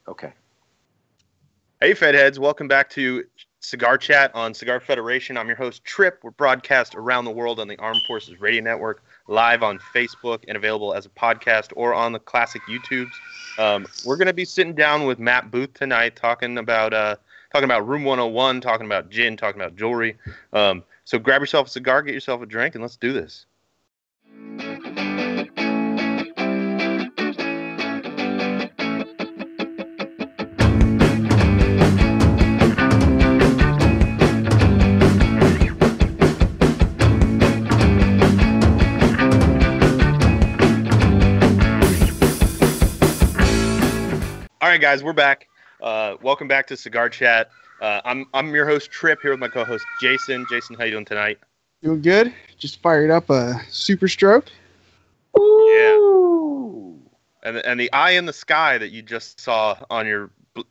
Okay. Hey, Fedheads. Welcome back to Cigar Chat on Cigar Federation. I'm your host, Trip. We're broadcast around the world on the Armed Forces Radio Network, live on Facebook, and available as a podcast or on the classic YouTubes. We're going to be sitting down with Matt Booth tonight, talking about Room 101, talking about gin, talking about jewelry. So grab yourself a cigar, get yourself a drink, and let's do this. All right, guys, we're back. Welcome back to Cigar Chat. I'm your host, Trip, here with my co-host, Jason. Jason, how you doing tonight? Doing good. Just fired up a Super Stroke. Ooh. Yeah. And the eye in the sky that you just saw on your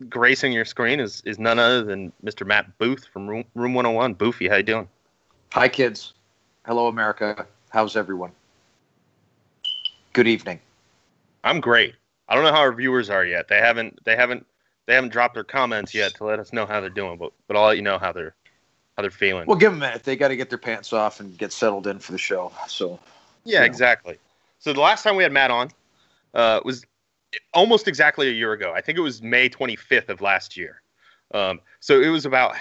gracing your screen is none other than Mr. Matt Booth from Room 101. Boofy, how you doing? Hi, kids. Hello, America. How's everyone? Good evening. I'm great. I don't know how our viewers are yet. They haven't dropped their comments yet to let us know how they're doing, but I'll let you know how they're feeling. Well, give them a minute. They got to get their pants off and get settled in for the show. So yeah, exactly. So the last time we had Matt on was almost exactly a year ago. I think it was May 25th of last year. So it was about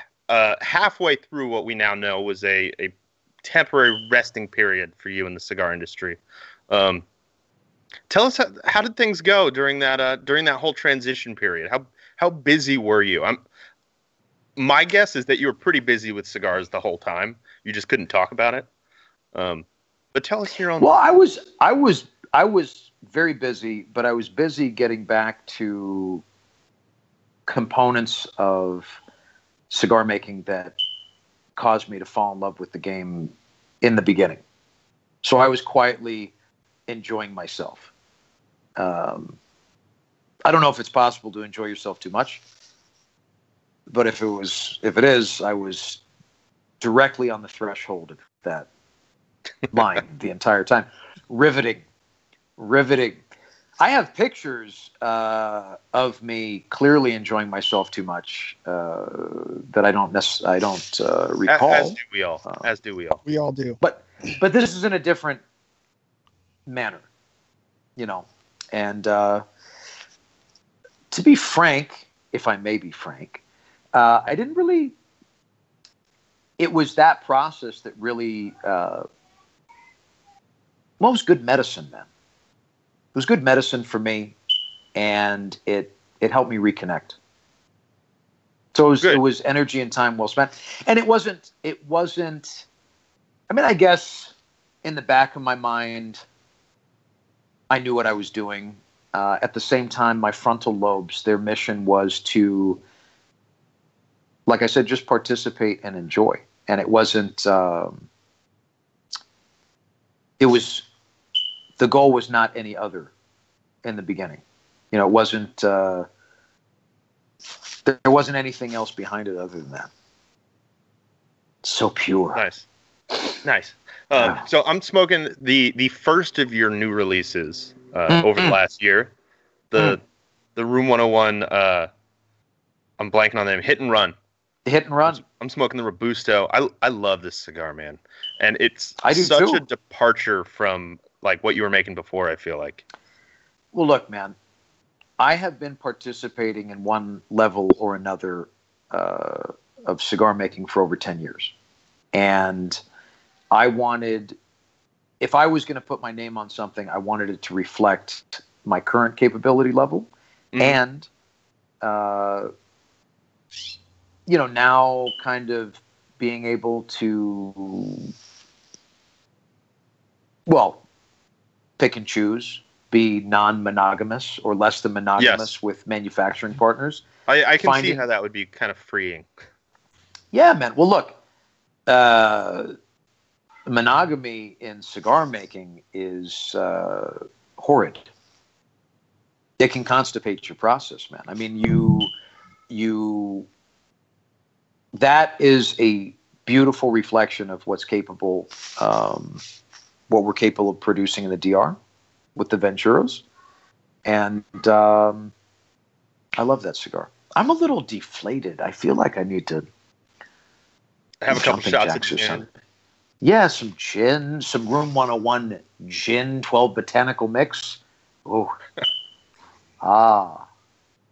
halfway through what we now know was a temporary resting period for you in the cigar industry. Tell us how did things go during that whole transition period? How busy were you? My guess is that you were pretty busy with cigars the whole time. You just couldn't talk about it. But tell us your own. Well, I was very busy, but I was busy getting back to components of cigar making that caused me to fall in love with the game in the beginning. So I was quietly enjoying myself. I don't know if it's possible to enjoy yourself too much, but if it is, I was directly on the threshold of that line the entire time. Riveting. I have pictures of me clearly enjoying myself too much that I don't recall. As do we all. As do we all. We all do. But this is in a different manner, and to be frank, if I may be frank, I didn't really, it was that process that really, it was good medicine, man. It was good medicine for me, and it helped me reconnect. So it was energy and time well spent. And it wasn't, I mean, I guess in the back of my mind, I knew what I was doing. At the same time, my frontal lobes, their mission was to, like I said, just participate and enjoy. And it wasn't, the goal was not any other in the beginning. It wasn't, there wasn't anything else behind it other than that. So pure. Nice. So I'm smoking the first of your new releases over the last year, the Room 101. I'm blanking on them. Hit and Run. Hit and Run. I'm smoking the Robusto. I love this cigar, man, and it's such a departure from like what you were making before. I feel like. Well, look, man, I have been participating in one level or another of cigar making for over 10 years, and I wanted, if I was going to put my name on something, I wanted it to reflect my current capability level. And, now kind of being able to, pick and choose, be non-monogamous or less than monogamous with manufacturing partners. I can see how that would be kind of freeing. Yeah, man. Well, look, monogamy in cigar making is horrid. It can constipate your process, man. I mean, that is a beautiful reflection of what's capable, what we're capable of producing in the DR with the Venturos. And I love that cigar. I'm a little deflated. I feel like I need to have a couple jumping shots of jacks or gin. something. Yeah, some gin, some Room 101 gin 12 botanical mix. Oh,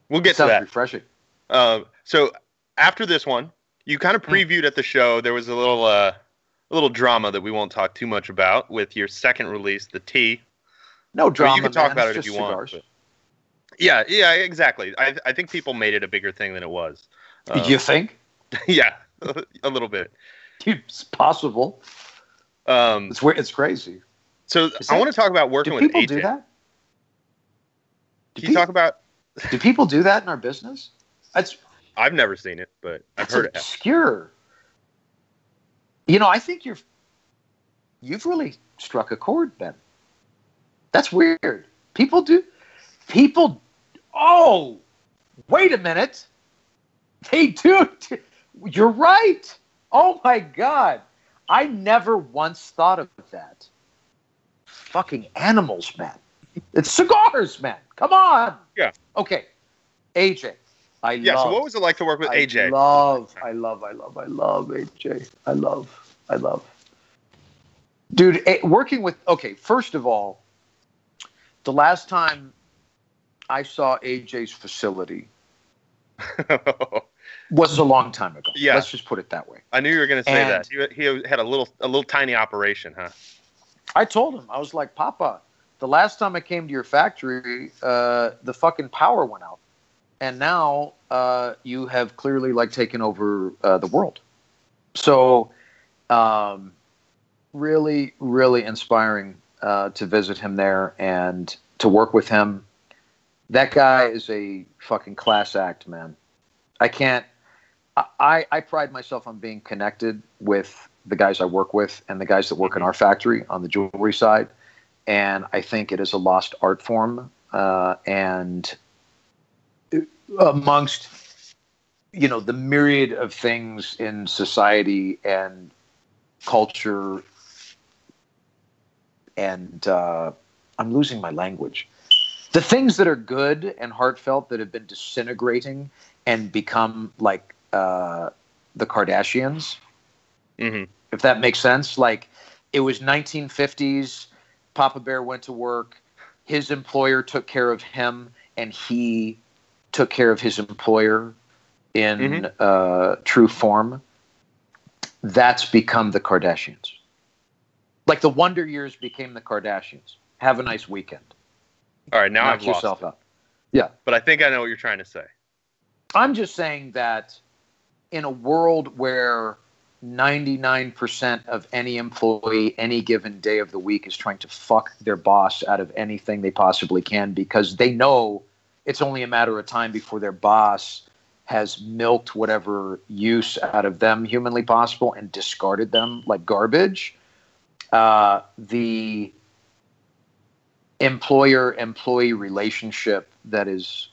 We'll get to sounds that. refreshing. So after this one, you kind of previewed at the show. There was a little drama that we won't talk too much about with your second release, the Tea. No drama, you can talk man. about It's it if just you cigars. want. Yeah, exactly. I think people made it a bigger thing than it was. You think? Yeah, a little bit. It's possible. It's weird. It's crazy. So I want to talk about working with AJ. Do people do that? Can you talk about? Do people do that in our business? I've never seen it, but I've heard it. Obscure. I think you've really struck a chord, Ben. That's weird. People. Oh, wait a minute. They do. You're right. Oh my God. I never once thought of that. Fucking animals, man. It's cigars, man. Come on. Yeah. Okay. AJ. So what was it like to work with AJ? I love AJ. I love. Dude, first of all, the last time I saw AJ's facility was a long time ago. Yeah. Let's just put it that way. I knew you were going to say that. He had a little tiny operation, huh? I told him, I was like, Papa, the last time I came to your factory, the fucking power went out. And now you have clearly taken over the world. So really, really inspiring to visit him there and to work with him. That guy is a fucking class act, man. I pride myself on being connected with the guys I work with and the guys that work in our factory on the jewelry side. And I think it is a lost art form. And amongst, the myriad of things in society and culture, and I'm losing my language. The things that are good and heartfelt that have been disintegrating and become like the Kardashians, if that makes sense. Like, it was 1950s. Papa Bear went to work. His employer took care of him, and he took care of his employer in true form. That's become the Kardashians. Like the Wonder Years became the Kardashians. Have a nice weekend. All right, now Knock I've lost yourself it. out. Yeah. But I think I know what you're trying to say. I'm just saying that in a world where 99% of any employee any given day of the week is trying to fuck their boss out of anything they possibly can because they know it's only a matter of time before their boss has milked whatever use out of them humanly possible and discarded them like garbage. The employer-employee relationship that is,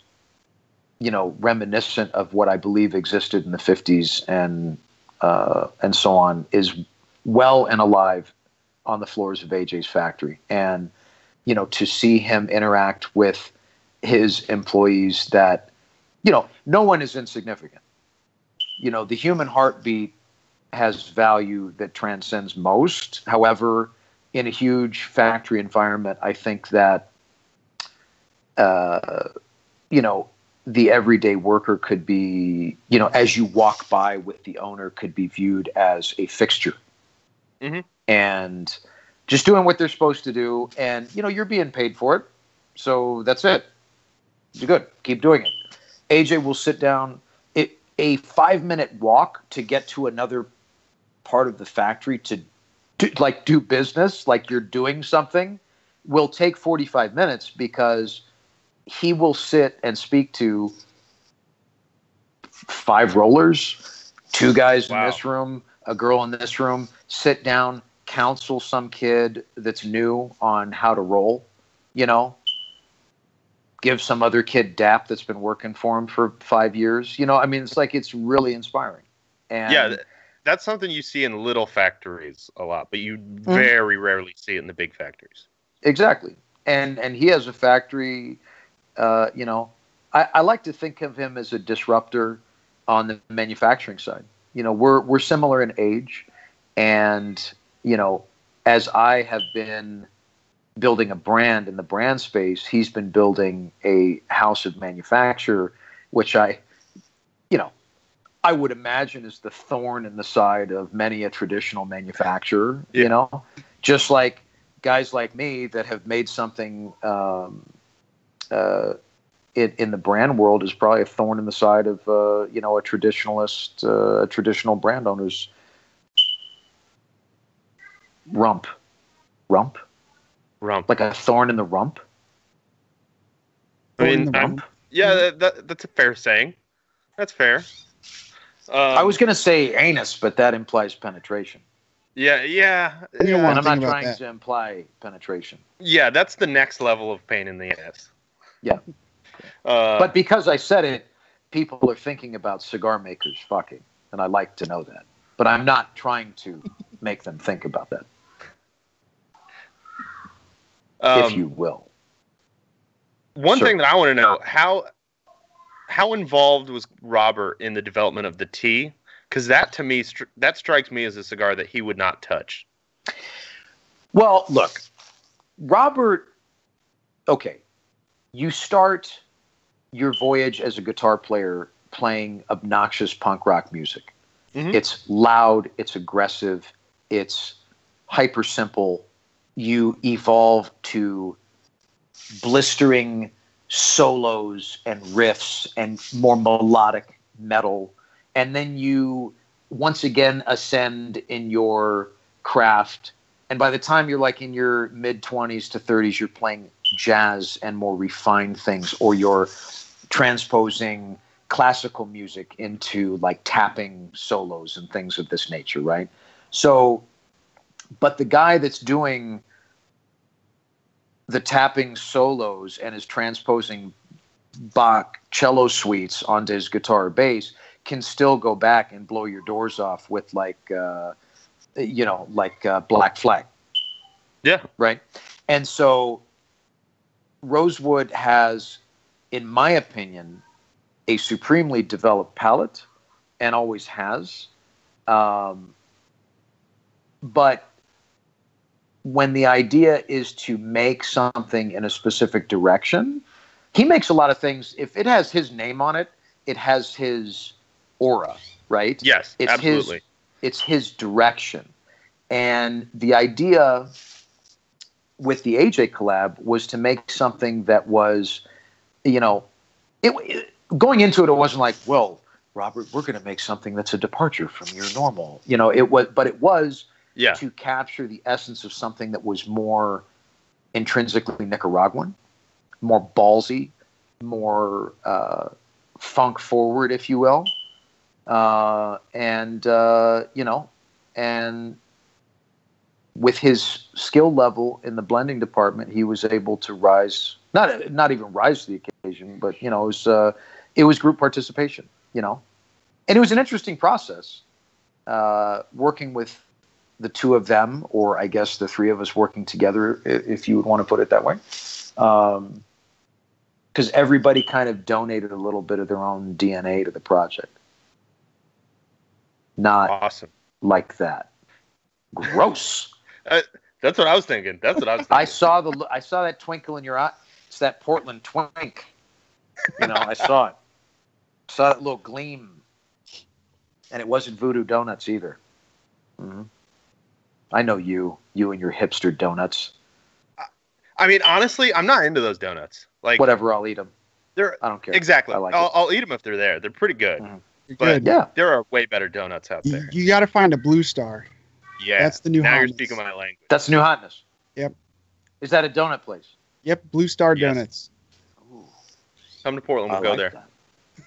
reminiscent of what I believe existed in the 50s and so on is well and alive on the floors of AJ's factory. And, to see him interact with his employees that, no one is insignificant. The human heartbeat has value that transcends most. However, in a huge factory environment, I think that, the everyday worker could be, as you walk by with the owner, could be viewed as a fixture. And just doing what they're supposed to do. And, you're being paid for it. So that's it. You're good. Keep doing it. AJ will sit down. A 5-minute walk to get to another part of the factory to do business, like you're doing something, will take 45 minutes because he will sit and speak to 5 rollers, 2 guys in this room, a girl in this room, sit down, counsel some kid that's new on how to roll, give some other kid DAP that's been working for him for 5 years. It's really inspiring. And yeah, that's something you see in little factories a lot, but you very rarely see it in the big factories. Exactly. And he has a factory, I like to think of him as a disruptor on the manufacturing side. You know, we're similar in age, and you know, as I have been building a brand in the brand space, he's been building a house of manufacture, which I would imagine is the thorn in the side of many a traditional manufacturer. Yeah. You know, just like guys like me that have made something in the brand world is probably a thorn in the side of a traditionalist, a traditional brand owner's rump, like a thorn in the rump. I mean, yeah, that's a fair saying. That's fair. I was going to say anus, but that implies penetration. Yeah. And I'm not trying to imply penetration. Yeah, that's the next level of pain in the ass. Yeah. But because I said it, people are thinking about cigar makers fucking, and I like to know that. But I'm not trying to make them think about that. If you will. One thing that I want to know, how involved was Robert in the development of the tea? Because that, to me, that strikes me as a cigar that he would not touch. Well, look, Robert, okay, you start your voyage as a guitar player playing obnoxious punk rock music. Mm-hmm. It's loud, it's aggressive, it's hyper simple. You evolve to blistering solos and riffs and more melodic metal. And then you once again ascend in your craft. And by the time you're like in your mid-20s to 30s, you're playing jazz and more refined things, or you're transposing classical music into like tapping solos and things of this nature, right? So, but the guy that's doing the tapping solos and is transposing Bach cello suites onto his guitar or bass can still go back and blow your doors off with Black Flag. Yeah. Right. And so Rosewood has, in my opinion, a supremely developed palate and always has. But when the idea is to make something in a specific direction, he makes a lot of things. If it has his name on it, it has his aura, right? Yes, absolutely. It's his direction. And the idea with the AJ collab was to make something that was, going into it, it wasn't like, well, Robert, we're going to make something that's a departure from your normal. It was to capture the essence of something that was more intrinsically Nicaraguan, more ballsy, more funk forward, if you will. And with his skill level in the blending department, he was able to rise, not even rise to the occasion, but, it was group participation, and it was an interesting process, working with the two of them, or I guess the three of us working together, if you would want to put it that way. Because everybody kind of donated a little bit of their own DNA to the project. Not awesome like that. Gross. That's what I was thinking. I saw that twinkle in your eye. It's that Portland twink. I saw it. Saw that little gleam. And it wasn't Voodoo Donuts either. Mm-hmm. I know you and your hipster donuts. I mean, honestly, I'm not into those donuts. Like, whatever, I'll eat them. I don't care. Exactly. I'll eat them if they're there. They're pretty good. Mm-hmm. But there are way better donuts out there. You got to find a Blue Star. Yeah, that's the new. Now hotness. You're speaking my language. That's the new hotness. Yep. Is that a donut place? Yep, Blue Star Donuts. Ooh. Come to Portland. We'll go there. That.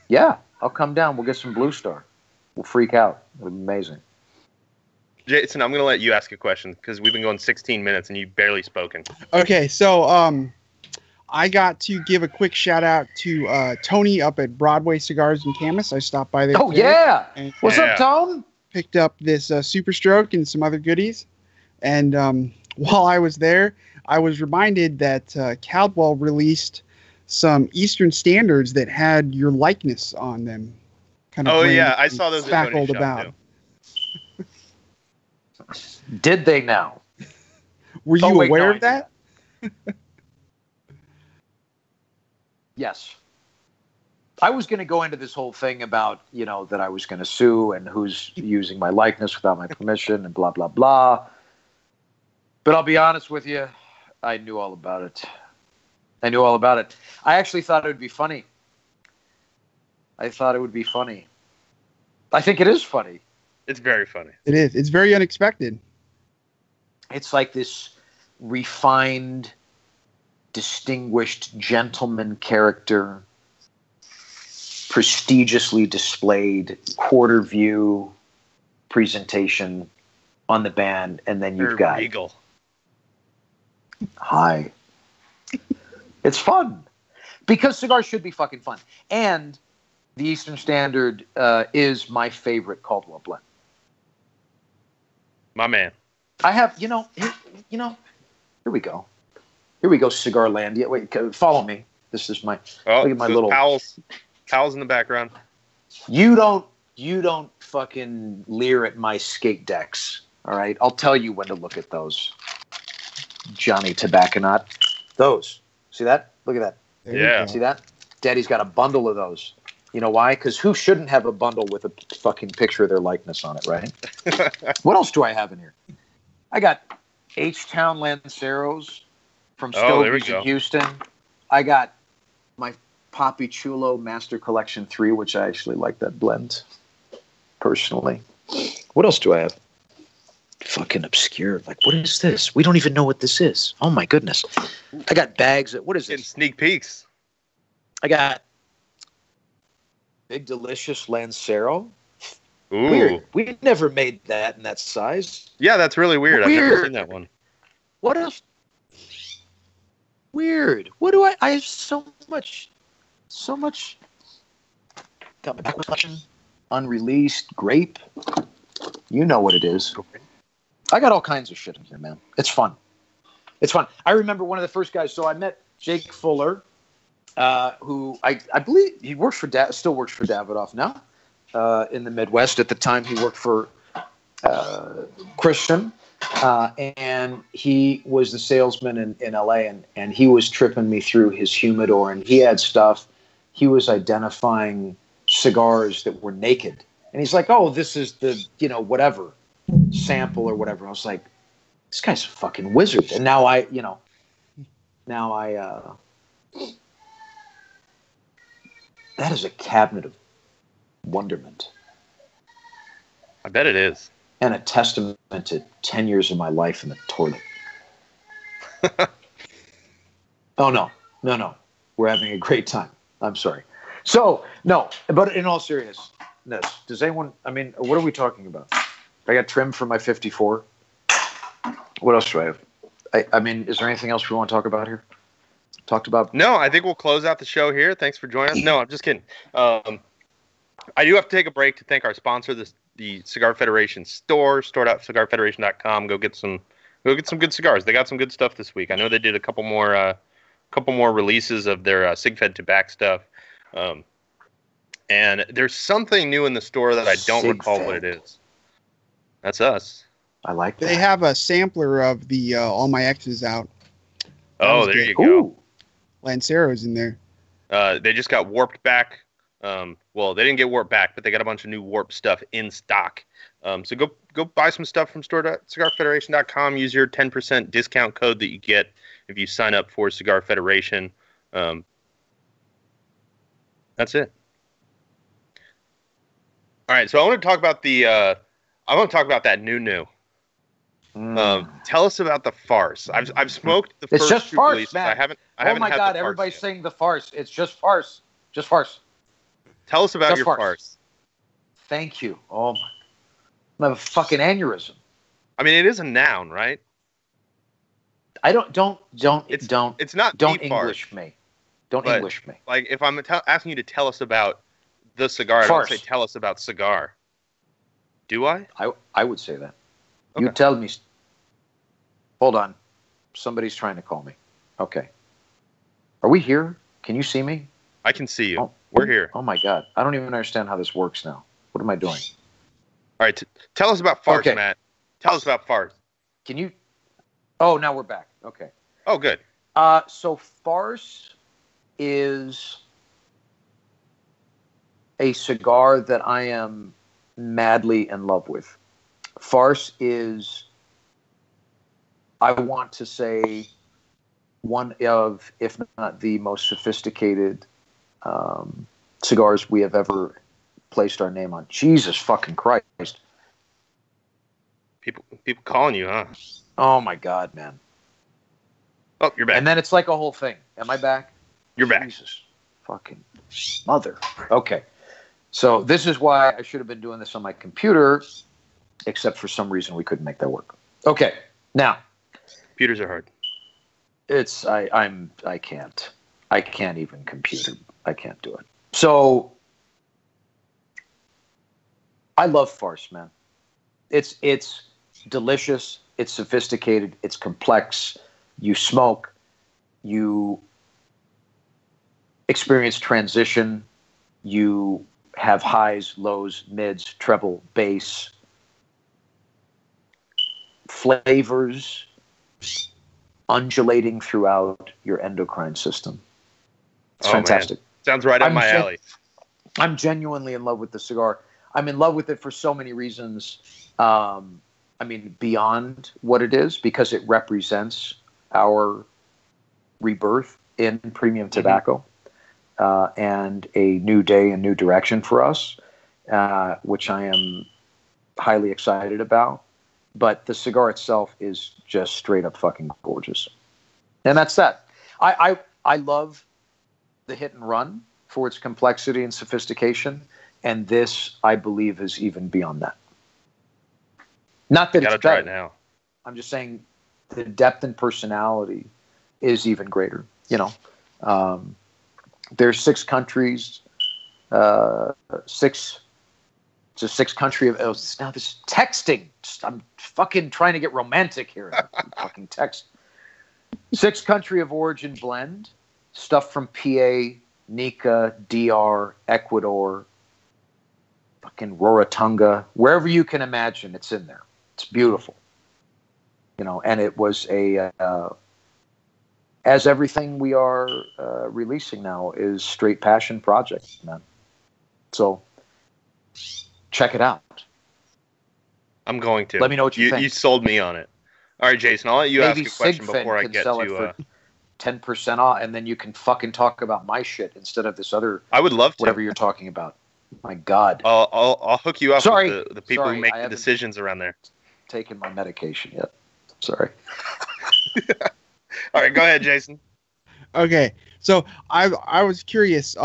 Yeah, I'll come down. We'll get some Blue Star. We'll freak out. It'll be amazing. Jason, I'm going to let you ask a question because we've been going 16 minutes and you've barely spoken. Okay, so I got to give a quick shout out to Tony up at Broadway Cigars and Camas. I stopped by there. Oh, today, yeah. What's up, Tone? Picked up this Super Stroke and some other goodies. And while I was there, I was reminded that Caldwell released some Eastern Standards that had your likeness on them. Kind of I saw those at Tony's shop about. too. Did they now? Were you aware of that? Yes. I was going to go into this whole thing about, that I was going to sue and who's using my likeness without my permission and blah, blah, blah. But I'll be honest with you, I knew all about it. I actually thought it would be funny. I think it is funny. It's very funny. It is. It's very unexpected. It's like this refined, distinguished gentleman character, prestigiously displayed quarter view presentation on the band, and then you've got regal. Hi. It's fun because cigars should be fucking fun, and the Eastern Standard is my favorite Caldwell blend. My man. I have, here we go. Here we go, Cigarlandia. Wait, follow me. This is my. Look at my little Pals in the background. You don't fucking leer at my skate decks. All right, I'll tell you when to look at those. Johnny Tobacconaut. Those. See that? Look at that. Yeah. See that? Daddy's got a bundle of those. You know why? Because who shouldn't have a bundle with a fucking picture of their likeness on it, right? What else do I have in here? I got H-Town Lanceros from Stogies in Houston. I got my Papi Chulo Master Collection 3, which I actually like that blend, personally. What else do I have? Fucking obscure. Like, what is this? We don't even know what this is. Oh, my goodness. I got bags. What is this? Sneak peeks. I got Big Delicious Lancero. Ooh. Weird. We never made that in that size. Yeah, that's really weird. I've never seen that one. What else? Weird. What do I have so much. Got my back collection. Unreleased. Grape. You know what it is. I got all kinds of shit in here, man. It's fun. I remember one of the first guys. So I met Jake Fuller, who I believe he works for still works for Davidoff now in the Midwest. At the time, he worked for Christian, and he was the salesman in LA, and he was tripping me through his humidor, and he had stuff. He was identifying cigars that were naked, and he's like, "Oh, this is the whatever sample or whatever." I was like, "This guy's a fucking wizard." And now I that is a cabinet of wonderment. I bet it is. And a testament to 10 years of my life in the toilet. Oh, no. We're having a great time. I'm sorry. So, no, but in all seriousness, does anyone, what are we talking about? I got trim for my 54. What else do I have? Is there anything else we want to talk about here? No, I think we'll close out the show here. Thanks for joining us. No, I'm just kidding. I do have to take a break to thank our sponsor, the Cigar Federation store, store.cigarfederation.com. Go get some good cigars. They got some good stuff this week. I know they did a couple more releases of their SigFed tobacco stuff. And there's something new in the store that I don't recall what it is. That's us. I like that. They have a sampler of the All My X's out. Oh, there you go. Ooh. Lancero's in there. They just got warped back. Well, they didn't get warped back, but they got a bunch of new warp stuff in stock. So go buy some stuff from store.cigarfederation.com. Use your 10% discount code that you get if you sign up for Cigar Federation. That's it. All right, so I want to talk about that new. Tell us about the farce. I've smoked the it's first just two farce, releases. man. I haven't oh had my the God, farce everybody's yet. saying the farce. It's just farce. Just farce. Tell us about Just your farce. farce. Thank you. Oh my! I have a fucking aneurysm. It is a noun, right? Don't It's not don't the farce, English me. Don't but, English me. Like if I'm asking you to tell us about the cigar, Farce. I don't say tell us about cigar. Do I? I would say that. Okay. You tell me. Hold on. Somebody's trying to call me. Okay. Are we here? Can you see me? I can see you. Oh, We're here. Oh my God. I don't even understand how this works now. What am I doing? All right. Tell us about farce, Okay. Matt. Tell us about farce. Can you? Oh, now we're back. Okay. Oh, good. So farce is a cigar that I am madly in love with. Farce is, I want to say, one of, if not the most sophisticated cigars we have ever placed our name on. Jesus fucking Christ. People calling you, huh? Oh my God, man. Oh, you're back. And then it's like a whole thing. Am I back? You're back. Jesus fucking mother. Okay. So this is why I should have been doing this on my computer, except for some reason we couldn't make that work. Okay. Now. Computers are hard. I can't even compute it. I can't do it. So I love farce, man. It's delicious, it's sophisticated, it's complex. You smoke, you experience transition, you have highs, lows, mids, treble, bass, flavors undulating throughout your endocrine system. It's fantastic. Man. Sounds right up my alley. I'm genuinely in love with the cigar. I'm in love with it for so many reasons. Beyond what it is, because it represents our rebirth in premium tobacco, and a new day and new direction for us, which I am highly excited about. But the cigar itself is just straight up fucking gorgeous. And that's that. I love the hit and run for its complexity and sophistication. And this, I believe, is even beyond that. Not that it's better. Now. I'm just saying the depth and personality is even greater. There's 6 countries, It's a 6 country of now this texting. I'm fucking trying to get romantic here. Fucking text. 6 country of origin blend, stuff from PA, Nica, DR, Ecuador, fucking Rarotonga, wherever you can imagine, it's in there. It's beautiful, And it was as everything we are releasing now is straight passion project, man. So. Check it out. I'm going to. Let me know what you think. You sold me on it. All right, Jason, I'll let you Maybe ask a question Sigfin before I can get sell it to. For 10% off, and then you can fucking talk about my shit instead of this other. I would love to. Whatever you're talking about. My God. I'll hook you up with the people who make I the decisions around there. Taken my medication yet? Sorry. All right, go ahead, Jason. Okay, so I was curious.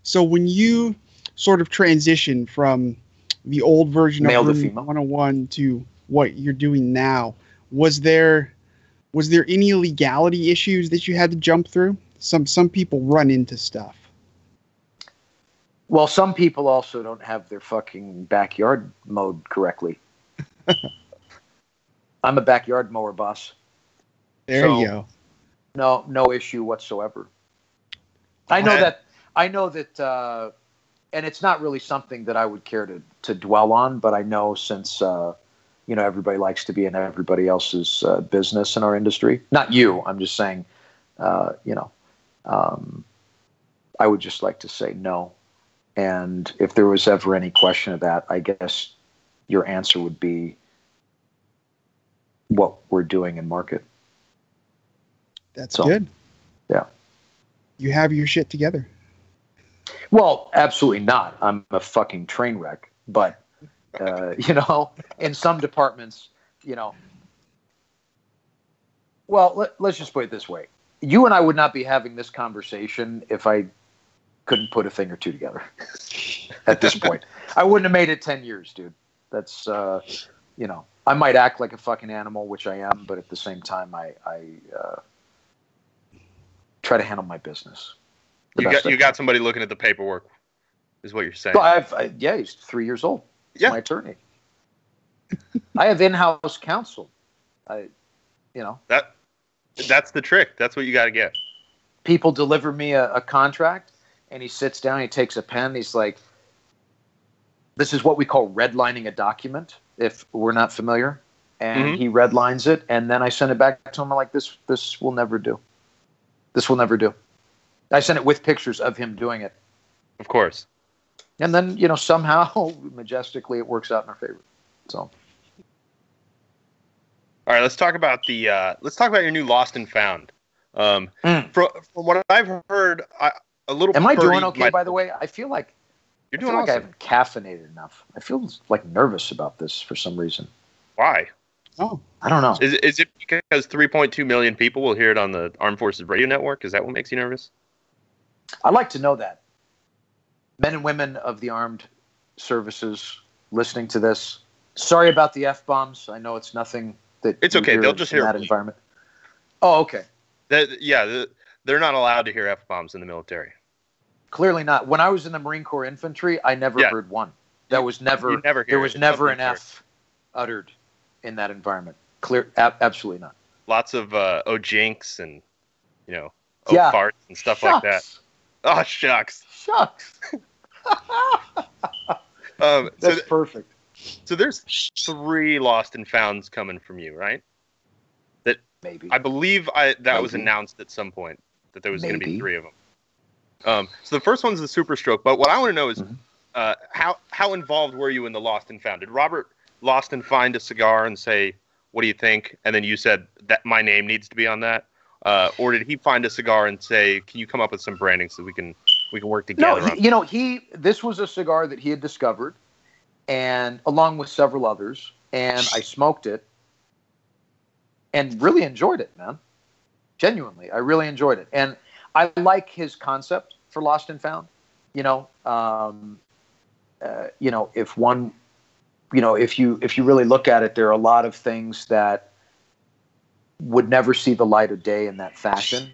So when you sort of transition from the old version Male of to Room female 101 to what you're doing now, was there any legality issues that you had to jump through? Some people run into stuff. Well, some people also don't have their fucking backyard mowed correctly. I'm a backyard mower boss. There you go. No issue whatsoever. I know that, and it's not really something that I would care to dwell on, but I know since, everybody likes to be in everybody else's business in our industry. Not you, I'm just saying, I would just like to say no. And if there was ever any question of that, I guess your answer would be what we're doing in market. That's good. Yeah. You have your shit together. Well, absolutely not. I'm a fucking train wreck. But, in some departments, well, let's just put it this way. You and I would not be having this conversation if I couldn't put a thing or two together at this point. I wouldn't have made it 10 years, dude. That's, I might act like a fucking animal, which I am, but at the same time, I try to handle my business. You got somebody looking at the paperwork, is what you're saying. Well, he's 3 years old. He's my attorney. I have in-house counsel. That's the trick. That's what you got to get. people deliver me a contract, and he sits down, he takes a pen, he's like, this is what we call redlining a document, if we're not familiar. And he redlines it, and then I send it back to him. I'm like, this will never do. This will never do. I sent it with pictures of him doing it. Of course. And then, somehow, majestically, it works out in our favor. So. All right, let's talk about your new Lost and Found. From what I've heard, a little. Am I doing okay? By the way, I feel like you're doing awesome. I haven't caffeinated enough. I feel like nervous about this for some reason. Why? Oh, I don't know. Is it because 3.2 million people will hear it on the Armed Forces Radio Network? Is that what makes you nervous? I'd like to know that. Men and women of the armed services listening to this, sorry about the F-bombs. I know it's nothing that it's okay. They'll just hear that environment. Oh, okay. They're not allowed to hear F-bombs in the military. Clearly not. When I was in the Marine Corps infantry, I never heard one. There was never an F uttered in that environment. Absolutely not. Lots of jinx and farts and stuff like that. Oh, shucks. That's perfect. So there's 3 Lost and Founds coming from you, right? That maybe. I believe that was announced at some point that there was going to be 3 of them. So the first one's the Super Stroke, but what I want to know is how involved were you in the Lost and Found? Did Robert Lost and find a cigar and say, "What do you think?" And then you said that my name needs to be on that, or did he find a cigar and say, "Can you come up with some branding so we can work together?" No, this was a cigar that he had discovered, and along with several others, and I smoked it, and really enjoyed it, man. Genuinely, I really enjoyed it, and I like his concept for Lost and Found. If you really look at it, there are a lot of things that would never see the light of day in that fashion,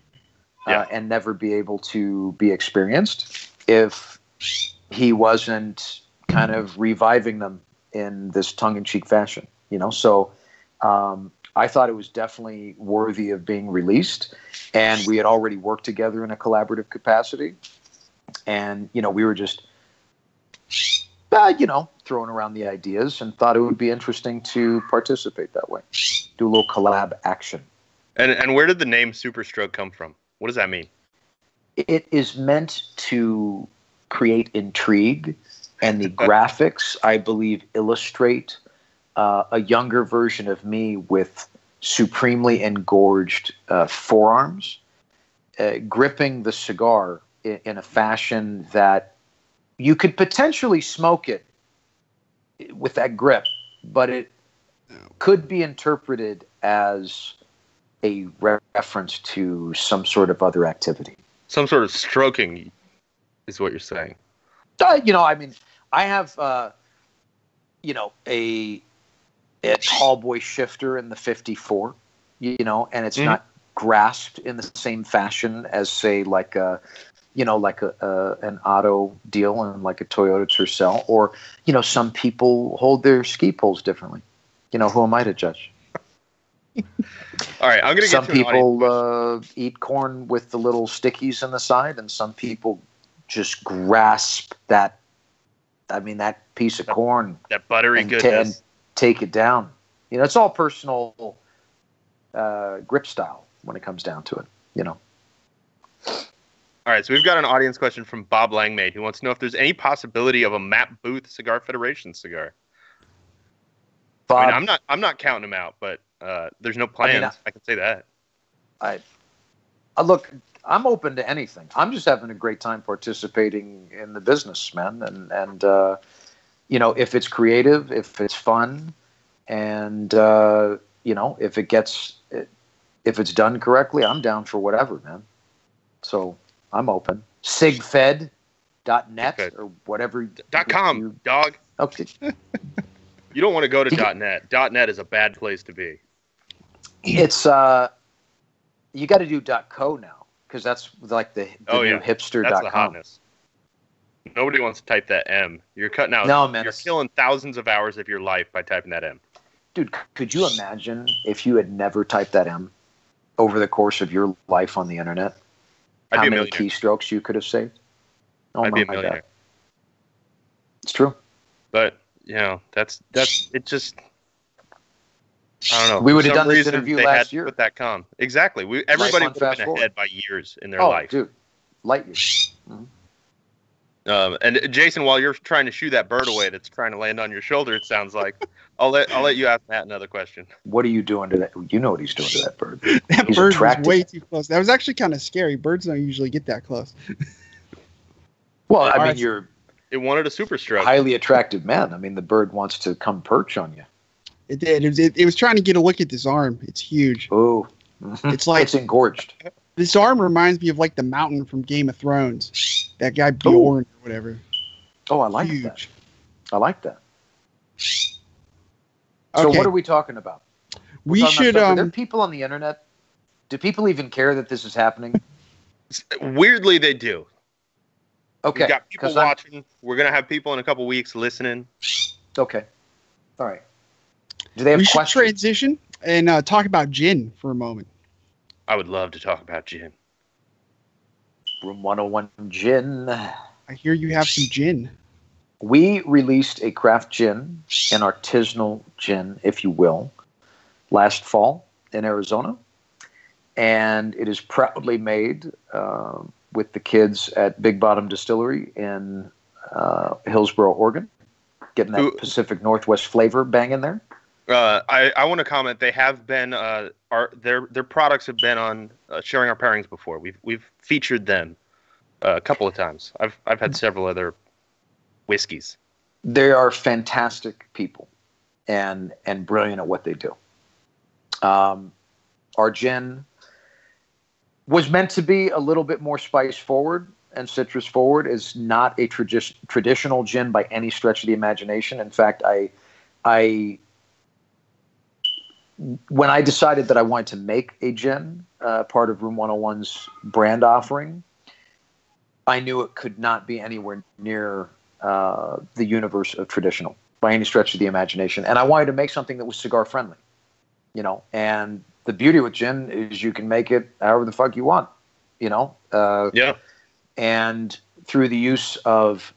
and never be able to be experienced if he wasn't kind of reviving them in this tongue-in-cheek fashion. So I thought it was definitely worthy of being released, and we had already worked together in a collaborative capacity, and we were just throwing around the ideas and thought it would be interesting to participate that way. Do a little collab action. And where did the name Super Stroke come from? What does that mean? It is meant to create intrigue, and the graphics, I believe, illustrate a younger version of me with supremely engorged forearms, gripping the cigar in a fashion that you could potentially smoke it with that grip, but it could be interpreted as a reference to some sort of other activity. Some sort of stroking is what you're saying. I have, a tall boy shifter in the 54, and it's not grasped in the same fashion as, say, like an auto deal and like a Toyota Tercel, or, some people hold their ski poles differently. Who am I to judge? All right, I'm going to get some people eat corn with the little stickies on the side, and some people just grasp that piece of corn, that buttery goodness, and take it down. It's all personal grip style when it comes down to it. All right, so we've got an audience question from Bob Langmaid, who wants to know if there's any possibility of a Matt Booth Cigar Federation cigar. Bob, I'm not counting him out, but there's no plans. I can say that. Look, I'm open to anything. I'm just having a great time participating in the business, man. And if it's creative, if it's fun, and if it's done correctly, I'm down for whatever, man. So I'm open. Sigfed.net or whatever. .com, dog. Okay. You don't want to go to .net. .net is a bad place to be. It's you got to do .co now, because that's like the new hipster.com. That's the hotness. Nobody wants to type that M. You're cutting out. No, man. You're killing thousands of hours of your life by typing that M. Dude, could you imagine if you had never typed that M over the course of your life on the internet? I'd how be a many millionaire. keystrokes you could have saved. Oh I'd be a my millionaire. God. It's true. But that's it. Just I don't know. We For would have some done this reason, interview they had last to year. put that calm. Exactly. Everybody on would have fast been forward. ahead by years in their Oh, life. dude, light years. Mhm. And Jason, while you're trying to shoo that bird away that's trying to land on your shoulder, it sounds like I'll let you ask Matt another question. What are you doing to that? You know what he's doing to that bird. That He's bird was attracted. way too close. That was actually kind of scary. Birds don't usually get that close. Well, I mean, Alright. you're It wanted a super a stroke. highly attractive man. I mean, the bird wants to come perch on you. It did. It was trying to get a look at this arm. It's huge. Oh, It's like it's engorged. this arm reminds me of like the mountain from Game of Thrones. That guy Bjorn or whatever. Oh, I like Huge. that. I like that. So Okay. what are we talking about? We're We talking about should stuff. Are there people on the internet? Do people even care that this is happening? Weirdly, they do. Okay. We've got people 'cause I'm- watching. We're gonna have people in a couple weeks listening. Okay. All right. Do they have we should questions? transition and talk about gin for a moment. I would love to talk about gin. Room 101 Gin. I hear you have some gin. We released a craft gin, an artisanal gin, if you will, last fall in Arizona. And it is proudly made with the kids at Big Bottom Distillery in Hillsboro, Oregon. Getting that Pacific Northwest flavor bang in there. I want to comment. They have been their products have been on Sharing Our Pairings before. We've featured them a couple of times. I've had several other whiskeys. They are fantastic people and brilliant at what they do. Our gin was meant to be a little bit more spice forward and citrus forward. Is not a traditional gin by any stretch of the imagination. In fact, when I decided that I wanted to make a gin, part of Room 101's brand offering, I knew it could not be anywhere near the universe of traditional by any stretch of the imagination. And I wanted to make something that was cigar friendly, and the beauty with gin is you can make it however the fuck you want, Yeah. And through the use of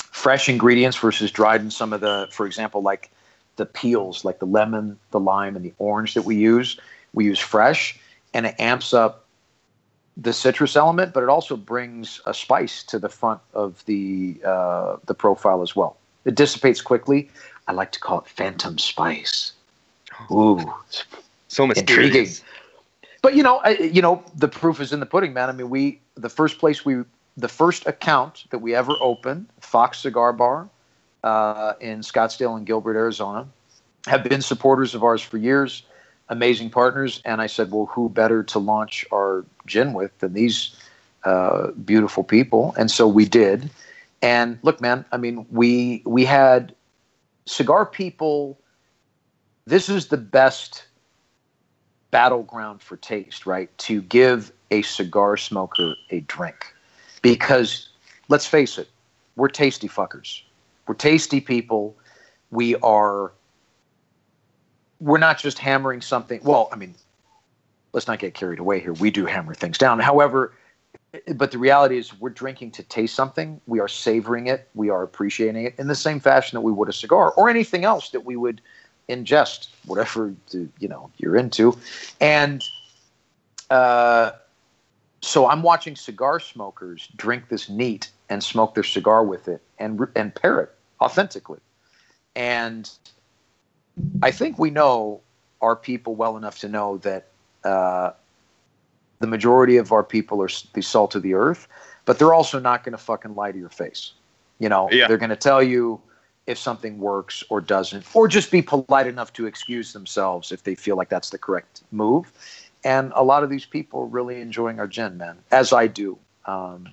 fresh ingredients versus dried in some of the, for example, like the peels, like the lemon, the lime, and the orange that we use fresh, and it amps up the citrus element, but it also brings a spice to the front of the profile as well. It dissipates quickly. I like to call it phantom spice. Ooh, So mysterious. intriguing. But the proof is in the pudding, man. I mean, the first account that we ever opened, Fox Cigar Bar, in Scottsdale and Gilbert, Arizona, have been supporters of ours for years, amazing partners. And I said, well, who better to launch our gin with than these beautiful people? And so we did. And look, man, I mean, we had cigar people. This is the best battleground for taste, right? To give a cigar smoker a drink. Because let's face it, we're tasty fuckers. We're tasty people. We're not just hammering something. Well, I mean, let's not get carried away here. We do hammer things down. However, but the reality is we're drinking to taste something. We are savoring it. We are appreciating it in the same fashion that we would a cigar or anything else that we would ingest, whatever you're into. And so I'm watching cigar smokers drink this neat and smoke their cigar with it and pair it authentically. And I think we know our people well enough to know that the majority of our people are the salt of the earth, but they're also not going to fucking lie to your face. Yeah. They're going to tell you if something works or doesn't, or just be polite enough to excuse themselves if they feel like that's the correct move. And a lot of these people are really enjoying our gin, man, as I do. And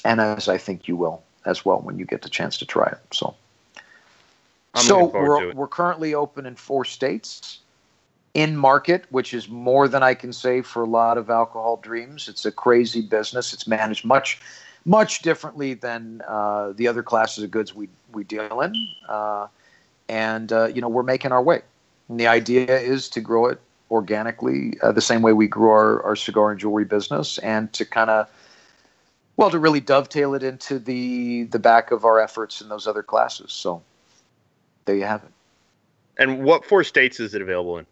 as I think you will as well when you get the chance to try it. So we're currently open in 4 states in market, which is more than I can say for a lot of alcohol dreams. It's a crazy business. It's managed much, much differently than the other classes of goods we deal in. And we're making our way. And the idea is to grow it organically, the same way we grew our cigar and jewelry business, and to kind of, well, to really dovetail it into the back of our efforts in those other classes. So there you have it. And what 4 states is it available in?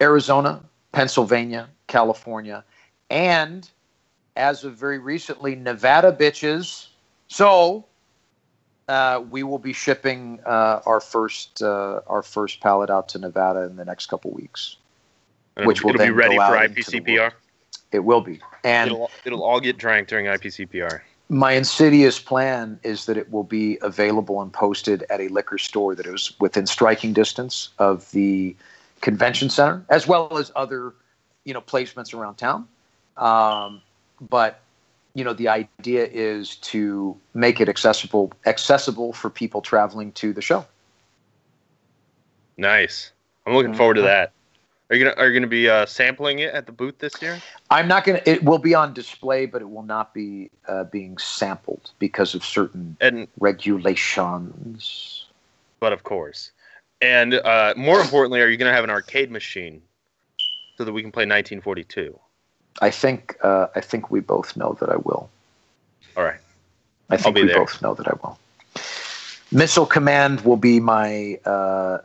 Arizona, Pennsylvania, California, and as of very recently, Nevada, bitches. So we will be shipping our first pallet out to Nevada in the next couple weeks, which will it'll be ready for IPCPR. It will be, and it'll all get drank during IPCPR. My insidious plan is that it will be available and posted at a liquor store that is within striking distance of the convention center, as well as other, placements around town. But the idea is to make it accessible for people traveling to the show. Nice. I'm looking forward to that. Are you gonna be sampling it at the booth this year? I'm not gonna. It will be on display, but it will not be being sampled because of certain regulations. But of course, and more importantly, are you gonna have an arcade machine so that we can play 1942? I think we both know that I will. All right. I think we both know that I will. Missile Command will be my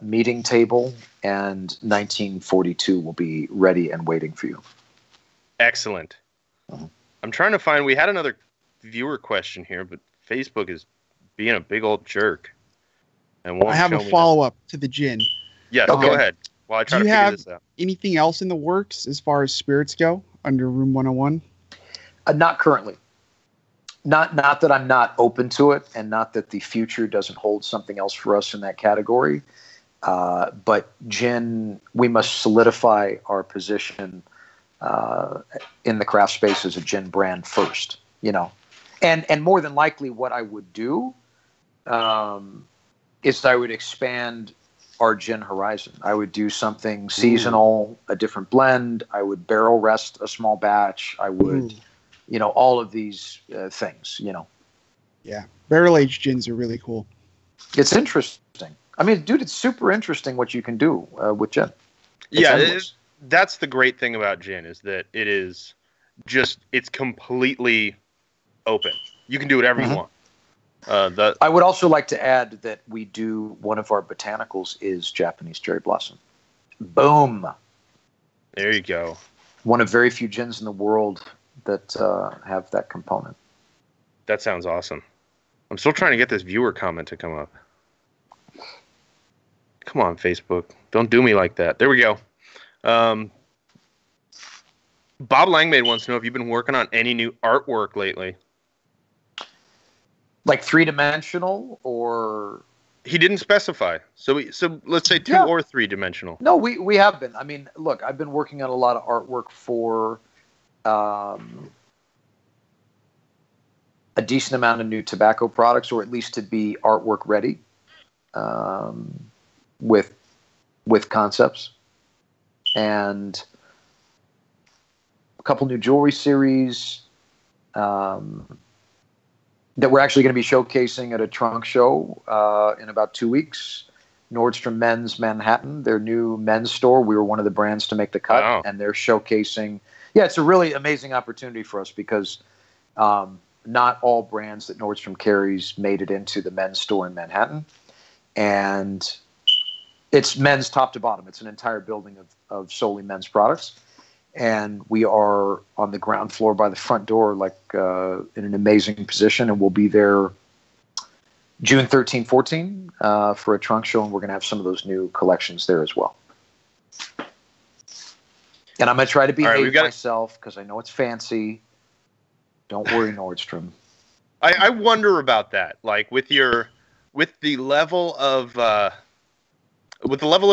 meeting table, and 1942 will be ready and waiting for you. Excellent. I'm trying to find. We had another viewer question here, but Facebook is being a big old jerk. And I have a follow-up to the gin. Yes, go ahead. While I try to figure this out. Anything else in the works as far as spirits go under Room 101? Not currently. Not that I'm not open to it, and not that the future doesn't hold something else for us in that category. But gin, we must solidify our position in the craft space as a gin brand first, And more than likely, what I would do is I would expand our gin horizon. I would do something seasonal, a different blend. I would barrel rest a small batch. I would, all of these things, Yeah. Barrel aged gins are really cool. It's interesting. I mean, dude, it's super interesting what you can do with gin. That's the great thing about gin is that it is it's completely open. You can do whatever you want. I would also like to add that we do, one of our botanicals is Japanese cherry blossom. Boom. There you go. One of very few gins in the world that have that component. That sounds awesome. I'm still trying to get this viewer comment to come up. Come on, Facebook. Don't do me like that. There we go. Bob Langmaid wants to know if you've been working on any new artwork lately. Like 3-dimensional, or he didn't specify. So let's say 2 or 3-dimensional. No, we have been. I mean, look, I've been working on a lot of artwork for a decent amount of new tobacco products, or at least to be artwork ready with concepts, and a couple new jewelry series that we're actually going to be showcasing at a trunk show in about 2 weeks. Nordstrom Men's Manhattan, their new men's store. We were one of the brands to make the cut, and they're showcasing. Yeah, it's a really amazing opportunity for us because not all brands that Nordstrom carries made it into the men's store in Manhattan. And it's men's top to bottom. It's an entire building of solely men's products. And we are on the ground floor by the front door, like in an amazing position. And we'll be there June 13, 14 for a trunk show. And we're going to have some of those new collections there as well. And I'm going to try to behave myself because I know it's fancy. Don't worry, Nordstrom. I wonder about that. Like with the level of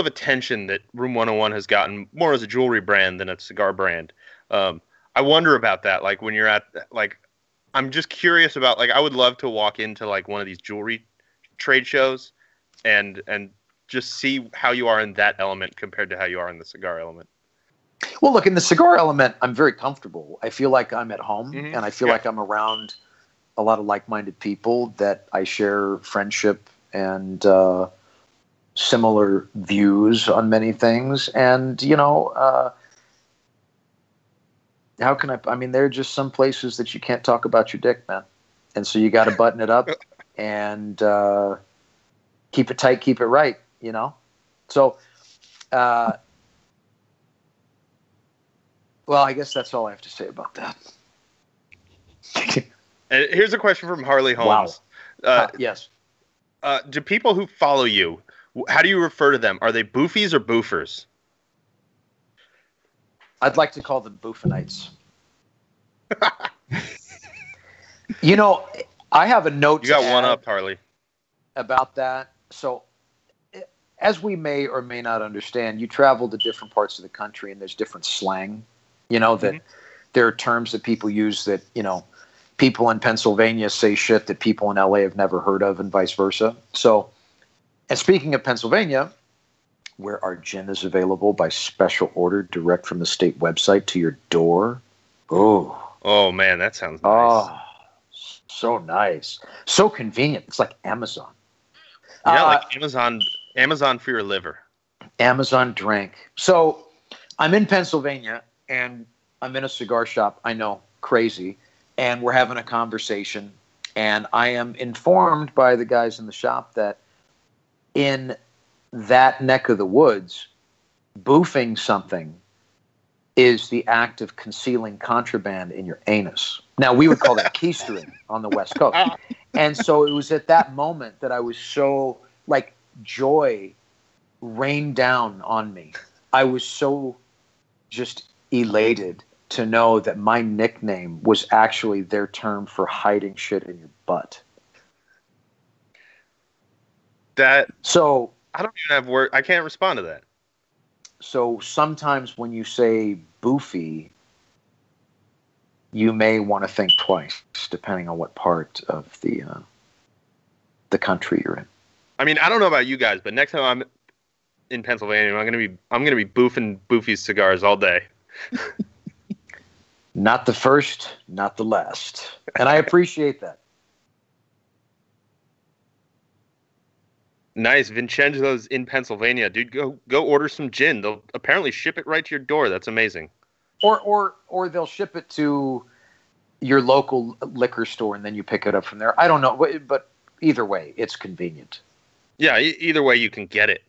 attention that Room 101 has gotten more as a jewelry brand than a cigar brand. I wonder about that. Like when you're at, like, I'm just curious about, like, I would love to walk into like one of these jewelry trade shows and just see how you are in that element compared to how you are in the cigar element. Well, look, in the cigar element, I'm very comfortable. I feel like I'm at home, and I feel like I'm around a lot of like-minded people that I share friendship and similar views on many things. And, how can I mean, there are just some places that you can't talk about your dick, man. And so you got to button it up and keep it tight, keep it right, So, well, I guess that's all I have to say about that. And here's a question from Harley Holmes. Wow. Yes. Do people who follow you, how do you refer to them? Are they boofies or boofers? I'd like to call them boofanites. I have a note. You got one up, Harley. About that. So, as we may or may not understand, you travel to different parts of the country and there's different slang, that there are terms that people use that, people in Pennsylvania say shit that people in LA have never heard of and vice versa. So, and speaking of Pennsylvania, where our gin is available by special order direct from the state website to your door. Oh man, that sounds nice. Oh, so nice. So convenient. It's like Amazon. Yeah, like Amazon for your liver. Amazon drink. So I'm in Pennsylvania and I'm in a cigar shop. I know, crazy. And we're having a conversation. And I am informed by the guys in the shop that in that neck of the woods, boofing something is the act of concealing contraband in your anus. Now, we would call that keistering on the West Coast. And so it was at that moment that I was so, joy rained down on me. I was so just elated to know that my nickname was actually their term for hiding shit in your butt. So I don't even have word. I can't respond to that. So sometimes when you say boofy, you may want to think twice, depending on what part of the country you're in. I mean, I don't know about you guys, but next time I'm in Pennsylvania, I'm gonna be boofing Boofy's cigars all day. Not the first, not the last, and I appreciate that. Nice, Vincenzo's in Pennsylvania, dude. Go order some gin. They'll apparently ship it right to your door. That's amazing. Or they'll ship it to your local liquor store and then you pick it up from there. I don't know, but either way, it's convenient. Yeah, either way you can get it,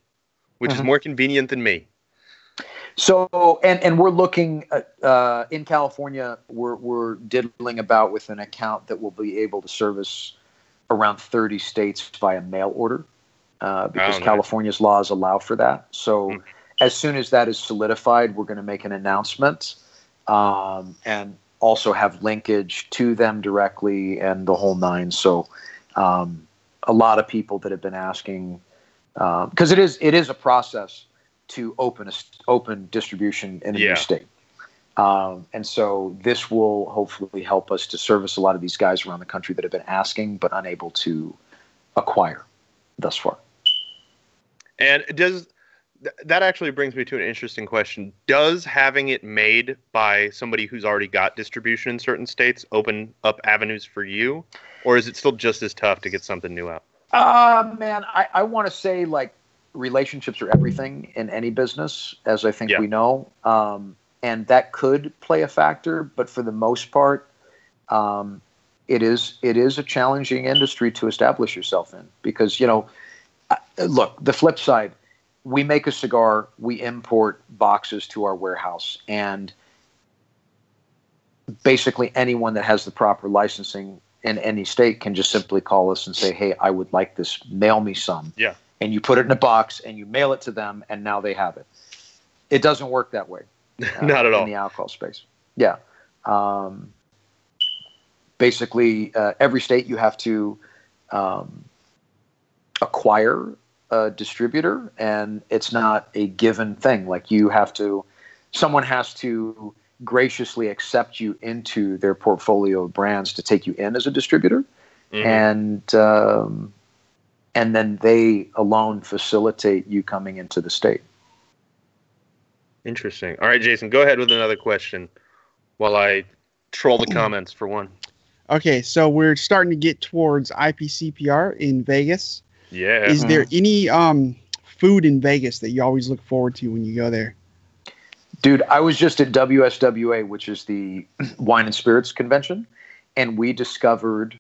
which is more convenient than me. So, and we're looking in California. We're diddling about with an account that will be able to service around 30 states via mail order. Because California's laws allow for that. So as soon as that is solidified, we're going to make an announcement and also have linkage to them directly and the whole nine. So a lot of people that have been asking, because it is a process to open distribution in a new state. And so this will hopefully help us to service a lot of these guys around the country that have been asking but unable to acquire thus far. And that actually brings me to an interesting question. Does having it made by somebody who's already got distribution in certain states open up avenues for you? Or is it still just as tough to get something new out? Man, I want to say relationships are everything in any business, as I think we know. And that could play a factor, but for the most part, it is a challenging industry to establish yourself in because, look, the flip side, we make a cigar, we import boxes to our warehouse, and basically anyone that has the proper licensing in any state can just simply call us and say, hey, I would like this, mail me some. Yeah. And you put it in a box and you mail it to them and now they have it. It doesn't work that way. Not at all. In the alcohol space. Yeah. Basically, every state you have to acquire a distributor, and it's not a given thing. Someone has to graciously accept you into their portfolio of brands to take you in as a distributor. And then they alone facilitate you coming into the state. Interesting. All right, Jason, go ahead with another question while I troll the comments for one. Okay, so we're starting to get towards IPCPR in Vegas. Yeah. Is there any food in Vegas that you always look forward to when you go there? Dude, I was just at WSWA, which is the Wine and Spirits Convention, and we discovered